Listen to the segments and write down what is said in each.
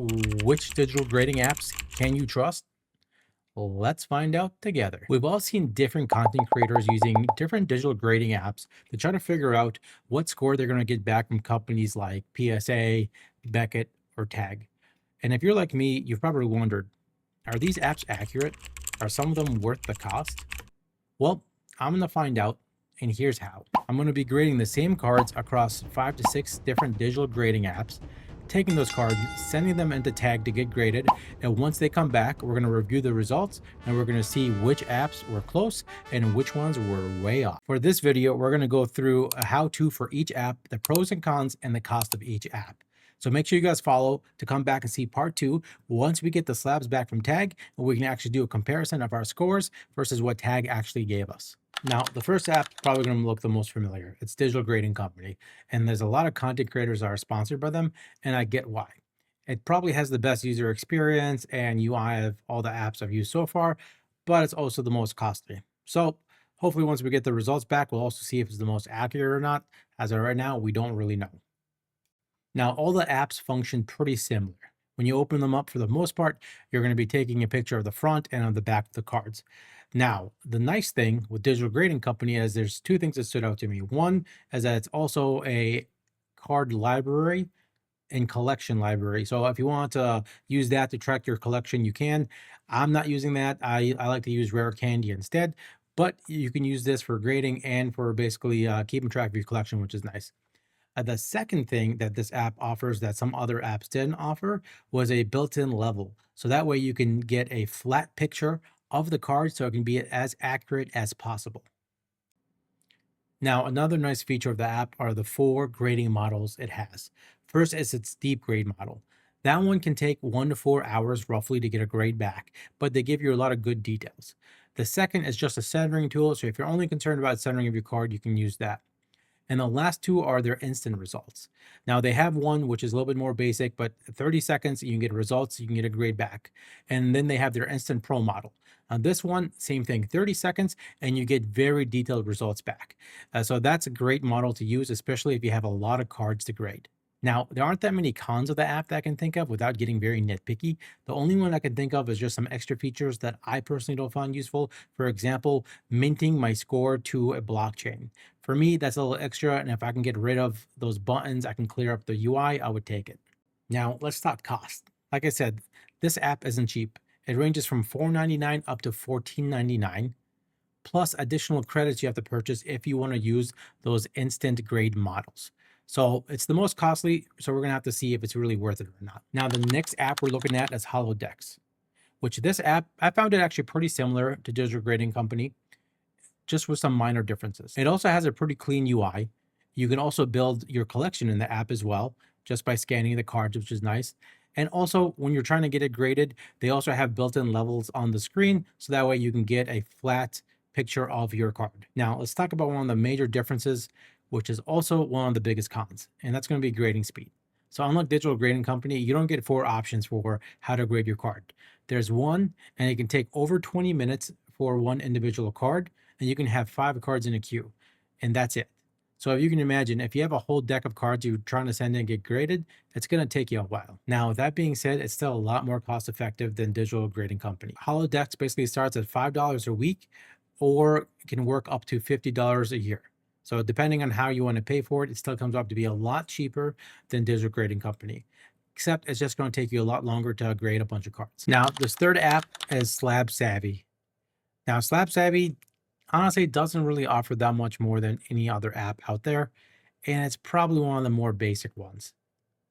Which digital grading apps can you trust? Let's find out together. We've all seen different content creators using different digital grading apps to try to figure out what score they're going to get back from companies like PSA, Beckett, or Tag. And if you're like me, you've probably wondered, are these apps accurate? Are some of them worth the cost? Well, I'm going to find out, and here's how. I'm going to be grading the same cards across 5 to 6 different digital grading apps, taking those cards, sending them into Tag to get graded, and once they come back, we're going to review the results, and we're going to see which apps were close and which ones were way off. For this video, we're going to go through a how-to for each app, the pros and cons, and the cost of each app. So make sure you guys follow to come back and see part 2 once we get the slabs back from Tag, and we can actually do a comparison of our scores versus what Tag actually gave us. Now, the first app probably going to look the most familiar. It's Digital Grading Company, and there's a lot of content creators that are sponsored by them, and I get why. It probably has the best user experience and UI of all the apps I've used so far, but it's also the most costly. So hopefully once we get the results back, we'll also see if it's the most accurate or not. As of right now, we don't really know. Now, all the apps function pretty similar. When you open them up, for the most part, you're going to be taking a picture of the front and of the back of the cards. Now, the nice thing with Digital Grading Company is there's two things that stood out to me. One is that it's also a card library and collection library. So if you want to use that to track your collection, you can. I'm not using that. I like to use Rare Candy instead, but you can use this for grading and for basically keeping track of your collection, which is nice. The second thing that this app offers that some other apps didn't offer was a built-in level. So that way you can get a flat picture of the card so it can be as accurate as possible. Now, another nice feature of the app are the 4 grading models it has. First is its deep grade model. That one can take 1 to 4 hours roughly to get a grade back, but they give you a lot of good details. The second is just a centering tool, so if you're only concerned about centering of your card, you can use that. And the last two are their instant results. Now they have one which is a little bit more basic, but 30 seconds, you can get results, you can get a grade back. And then they have their instant pro model. On this one, same thing, 30 seconds, and you get very detailed results back. So that's a great model to use, especially if you have a lot of cards to grade. Now, there aren't that many cons of the app that I can think of without getting very nitpicky. The only one I can think of is just some extra features that I personally don't find useful. For example, minting my score to a blockchain. For me, that's a little extra, and if I can get rid of those buttons, I can clear up the UI, I would take it. Now, let's talk cost. Like I said, this app isn't cheap. It ranges from $4.99 up to $14.99, plus additional credits you have to purchase if you want to use those instant grade models. So it's the most costly, so we're gonna have to see if it's really worth it or not. Now, the next app we're looking at is Holodex, which this app, I found it actually pretty similar to Digital Grading Company, just with some minor differences. It also has a pretty clean UI. You can also build your collection in the app as well, just by scanning the cards, which is nice. And also, when you're trying to get it graded, they also have built-in levels on the screen, so that way you can get a flat picture of your card. Now, let's talk about one of the major differences, which is also one of the biggest cons, and that's going to be grading speed. So unlike Digital Grading Company, you don't get 4 options for how to grade your card. There's one, and it can take over 20 minutes for one individual card, and you can have 5 cards in a queue, and that's it. So if you can imagine, if you have a whole deck of cards you're trying to send in and get graded, it's going to take you a while. Now, with that being said, it's still a lot more cost effective than Digital Grading Company. Holodex basically starts at $5 a week, or can work up to $50 a year. So depending on how you want to pay for it, it still comes up to be a lot cheaper than Digital Grading Company, except it's just going to take you a lot longer to grade a bunch of cards. Now, this third app is SlabSavvy. Now, SlabSavvy honestly doesn't really offer that much more than any other app out there, and it's probably one of the more basic ones.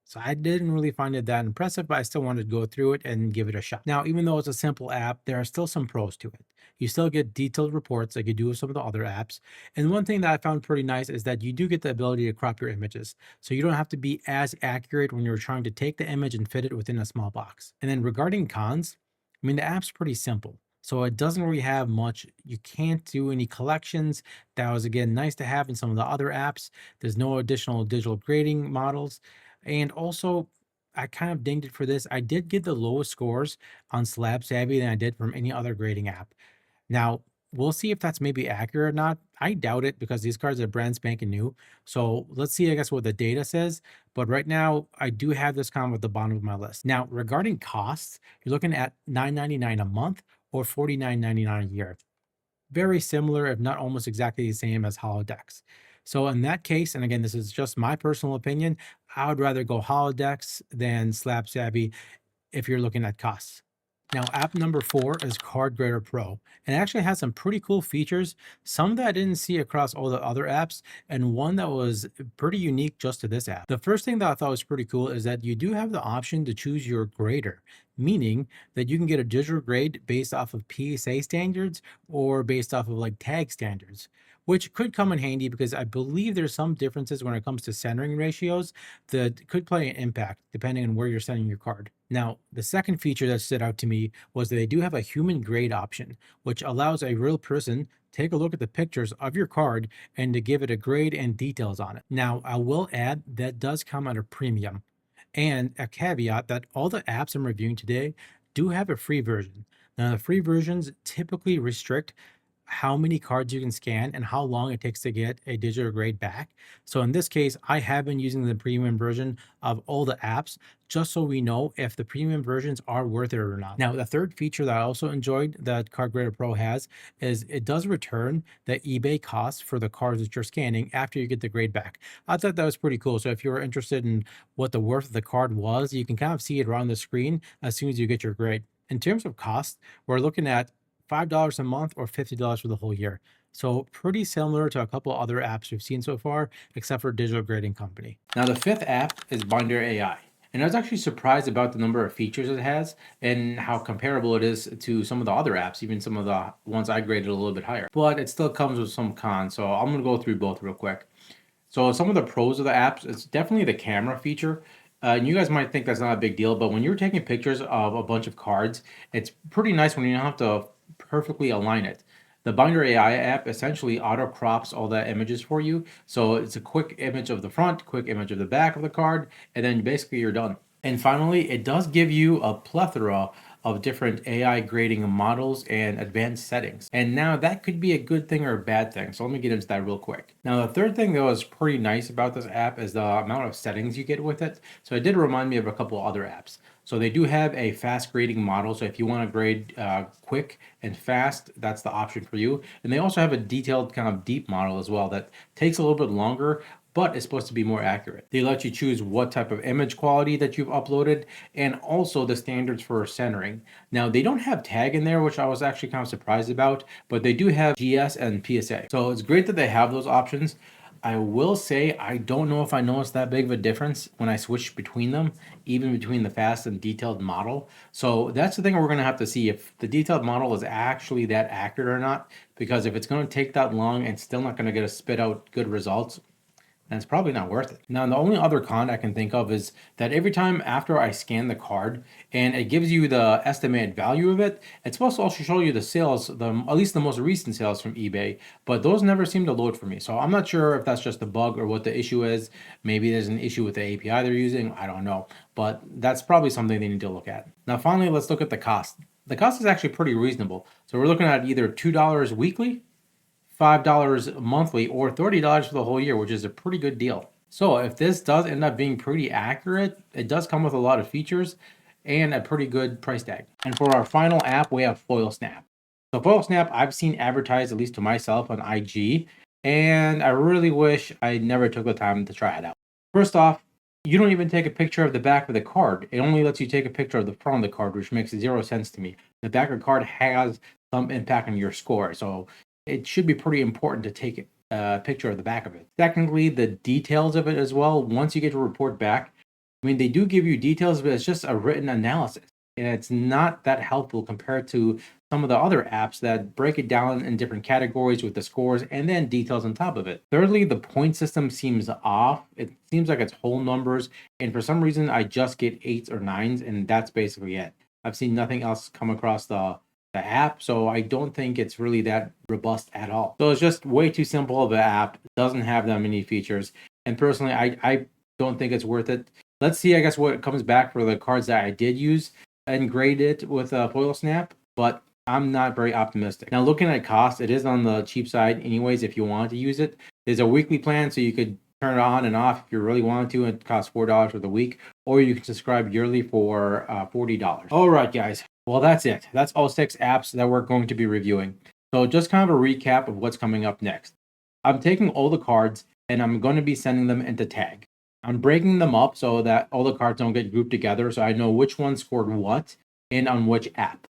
So I didn't really find it that impressive, but I still wanted to go through it and give it a shot. Now, even though it's a simple app, there are still some pros to it. You still get detailed reports like you do with some of the other apps. And one thing that I found pretty nice is that you do get the ability to crop your images. So you don't have to be as accurate when you're trying to take the image and fit it within a small box. And then regarding cons, I mean, the app's pretty simple. So it doesn't really have much. You can't do any collections. That was, again, nice to have in some of the other apps. There's no additional digital grading models. And also, I kind of dinged it for this. I did get the lowest scores on SlabSavvy than I did from any other grading app. Now, we'll see if that's maybe accurate or not. I doubt it because these cards are brand spanking new. So let's see, I guess, what the data says. But right now, I do have this comment at the bottom of my list. Now, regarding costs, you're looking at $9.99 a month or $49.99 a year. Very similar, if not almost exactly the same as Holodex. So in that case, and again, this is just my personal opinion, I would rather go Holodex than SlabSavvy if you're looking at costs. Now, app number 4 is Card Grader Pro, and it actually has some pretty cool features, some that I didn't see across all the other apps, and one that was pretty unique just to this app. The first thing that I thought was pretty cool is that you do have the option to choose your grader, meaning that you can get a digital grade based off of PSA standards or based off of like tag standards, which could come in handy because I believe there's some differences when it comes to centering ratios that could play an impact depending on where you're sending your card. Now, the second feature that stood out to me was that they do have a human grade option, which allows a real person to take a look at the pictures of your card and to give it a grade and details on it. Now, I will add that does come at a premium. And a caveat that all the apps I'm reviewing today do have a free version. Now, the free versions typically restrict how many cards you can scan and how long it takes to get a digital grade back. So in this case, I have been using the premium version of all the apps just so we know if the premium versions are worth it or not. Now, the third feature that I also enjoyed that Card Grader Pro has is it does return the eBay cost for the cards that you're scanning after you get the grade back. I thought that was pretty cool. So if you're interested in what the worth of the card was, you can kind of see it around the screen as soon as you get your grade. In terms of cost, we're looking at $5 a month or $50 for the whole year. So pretty similar to a couple other apps we've seen so far, except for Digital Grading Company. Now the fifth app is Binder AI. And I was actually surprised about the number of features it has and how comparable it is to some of the other apps, even some of the ones I graded a little bit higher. But it still comes with some cons, so I'm gonna go through both real quick. So some of the pros of the apps, it's definitely the camera feature. And you guys might think that's not a big deal, but when you're taking pictures of a bunch of cards, it's pretty nice when you don't have to perfectly align it. The Binder AI app essentially auto crops all the images for you. So it's a quick image of the front, quick image of the back of the card, and then basically you're done. And finally, it does give you a plethora of different AI grading models and advanced settings. And now that could be a good thing or a bad thing. So let me get into that real quick. Now, the third thing that was pretty nice about this app is the amount of settings you get with it. So it did remind me of a couple other apps. So they do have a fast grading model. So if you want to grade quick and fast, that's the option for you. And they also have a detailed kind of deep model as well that takes a little bit longer, but it's supposed to be more accurate. They let you choose what type of image quality that you've uploaded and also the standards for centering. Now, they don't have tag in there, which I was actually kind of surprised about, but they do have GS and PSA. So it's great that they have those options. I will say I don't know if I noticed that big of a difference when I switched between them, even between the fast and detailed model. So that's the thing we're going to have to see if the detailed model is actually that accurate or not, because if it's going to take that long and still not going to get us spit out good results, and it's probably not worth it. Now, the only other con I can think of is that every time after I scan the card and it gives you the estimated value of it, it's supposed to also show you the sales, at least the most recent sales from eBay, but those never seem to load for me. So I'm not sure if that's just a bug or what the issue is. Maybe there's an issue with the API they're using. I don't know, but that's probably something they need to look at. Now, finally, let's look at the cost. The cost is actually pretty reasonable. So we're looking at either $2 weekly, $5 monthly, or $30 for the whole year, which is a pretty good deal. So if this does end up being pretty accurate, it does come with a lot of features and a pretty good price tag. And for our final app, we have Foil Snap. So Foil Snap, I've seen advertised, at least to myself, on IG, and I really wish I never took the time to try it out. First off, you don't even take a picture of the back of the card. It only lets you take a picture of the front of the card, which makes zero sense to me. The back of the card has some impact on your score. So it should be pretty important to take a picture of the back of it. Secondly, the details of it as well. Once you get to report back, I mean, they do give you details, but it's just a written analysis. And it's not that helpful compared to some of the other apps that break it down in different categories with the scores and then details on top of it. Thirdly, the point system seems off. It seems like it's whole numbers. And for some reason, I just get 8s or 9s, and that's basically it. I've seen nothing else come across the app, so I don't think it's really that robust at all. So it's just way too simple of an app. It doesn't have that many features, and personally, I don't think it's worth it. Let's see, I guess, what comes back for the cards that I did use and grade it with Foil Snap, but I'm not very optimistic. Now, looking at cost, it is on the cheap side anyways if you want to use it. There's a weekly plan, so you could turn it on and off if you really wanted to. It costs $4 for the week, or you can subscribe yearly for $40. All right, guys. Well, that's it. That's all 6 apps that we're going to be reviewing. So just kind of a recap of what's coming up next. I'm taking all the cards and I'm going to be sending them into tag. I'm breaking them up so that all the cards don't get grouped together, so I know which one scored what and on which app.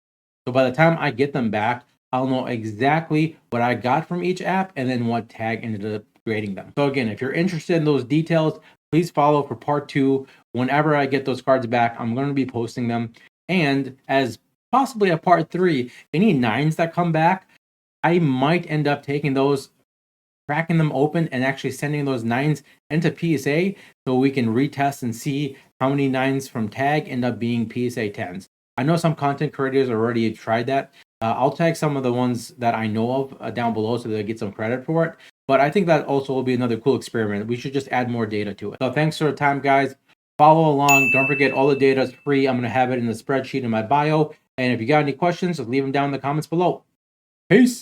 So by the time I get them back, I'll know exactly what I got from each app and then what tag ended up grading them. So again, if you're interested in those details, please follow for part 2. Whenever I get those cards back, I'm going to be posting them. And as possibly a part 3, any 9s that come back, I might end up taking those, cracking them open, and actually sending those 9s into PSA so we can retest and see how many 9s from tag end up being PSA 10s. I know some content creators already tried that. I'll tag some of the ones that I know of down below so they get some credit for it. But I think that also will be another cool experiment. We should just add more data to it. So thanks for the time, guys. Follow along. Don't forget, all the data is free. I'm going to have it in the spreadsheet in my bio. And if you got any questions, just leave them down in the comments below. Peace.